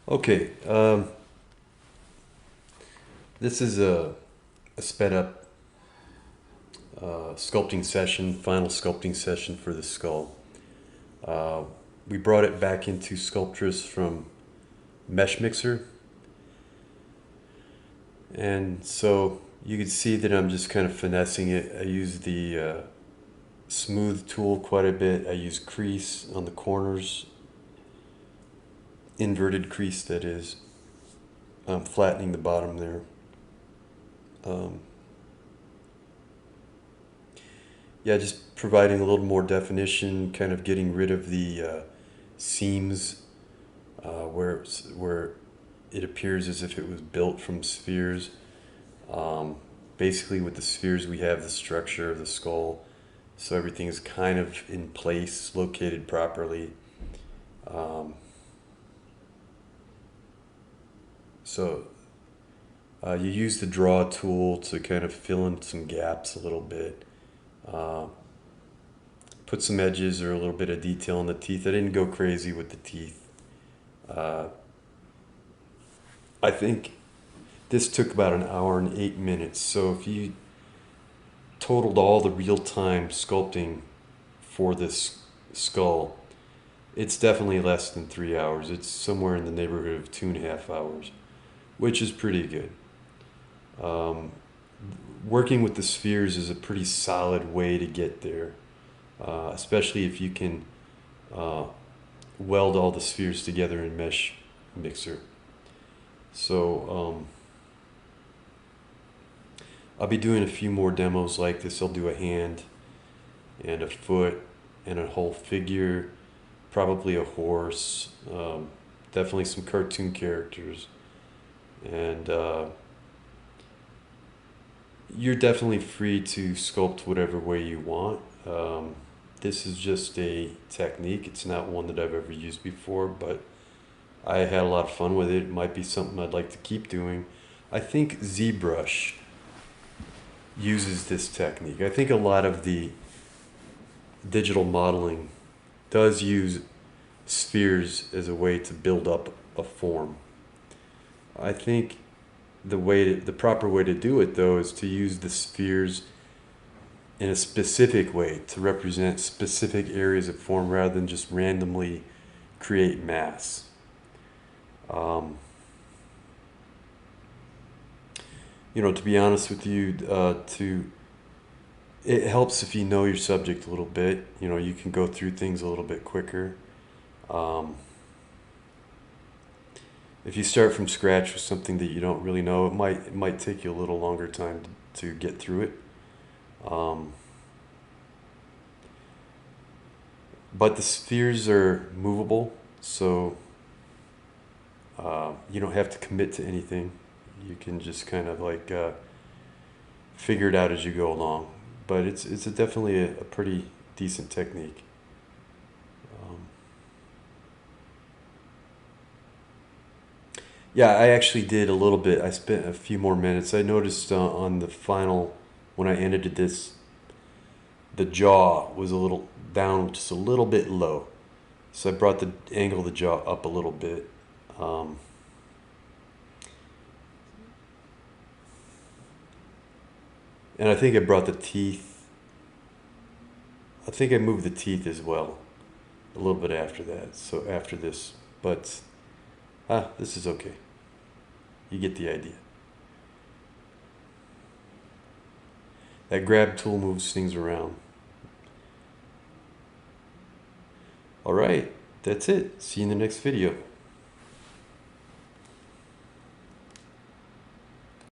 Okay, this is a sped up sculpting session, final sculpting session for the skull. Uh, we brought it back into Sculptris from Mesh Mixer, and so you can see that I'm just kind of finessing it. I use the smooth tool quite a bit. I use crease on the corners, inverted crease that is. I'm flattening the bottom there. Um, Yeah, just providing a little more definition, kind of getting rid of the seams where it appears as if it was built from spheres. Um, Basically, with the spheres, we have the structure of the skull, so everything is kind of in place, located properly. Um, so you use the draw tool to kind of fill in some gaps a little bit. Uh, put some edges or a little bit of detail in the teeth. I didn't go crazy with the teeth. Uh, I think this took about an hour and 8 minutes. So if you totaled all the real time sculpting for this skull, it's definitely less than 3 hours. It's somewhere in the neighborhood of 2.5 hours, which is pretty good. Um, Working with the spheres is a pretty solid way to get there, especially if you can uh, weld all the spheres together in Mesh Mixer. So I'll be doing a few more demos like this. I'll do a hand and a foot and a whole figure, probably a horse, definitely some cartoon characters, and you're definitely free to sculpt whatever way you want. This is just a technique. It's not one that I've ever used before, but I had a lot of fun with it. It might be something I'd like to keep doing. I think ZBrush uses this technique. I think a lot of the digital modeling does use spheres as a way to build up a form. I think the proper way to do it though is to use the spheres in a specific way to represent specific areas of form rather than just randomly create mass. Um, to be honest with you, it helps if you know your subject a little bit. You can go through things a little bit quicker. Um, if you start from scratch with something that you don't really know, it might take you a little longer time to get through it. Um, but the spheres are movable, so you don't have to commit to anything. You can just kind of like figure it out as you go along. But it's definitely a pretty decent technique. Um, yeah, I actually did a little bit. I spent a few more minutes. I noticed on the final, when I edited this, the jaw was a little down, just a little bit low. So I brought the angle of the jaw up a little bit. Um, and I think I brought the teeth, I think I moved the teeth as well a little bit after that. So after this, but this is okay. You get the idea. That grab tool moves things around. All right, that's it. See you in the next video.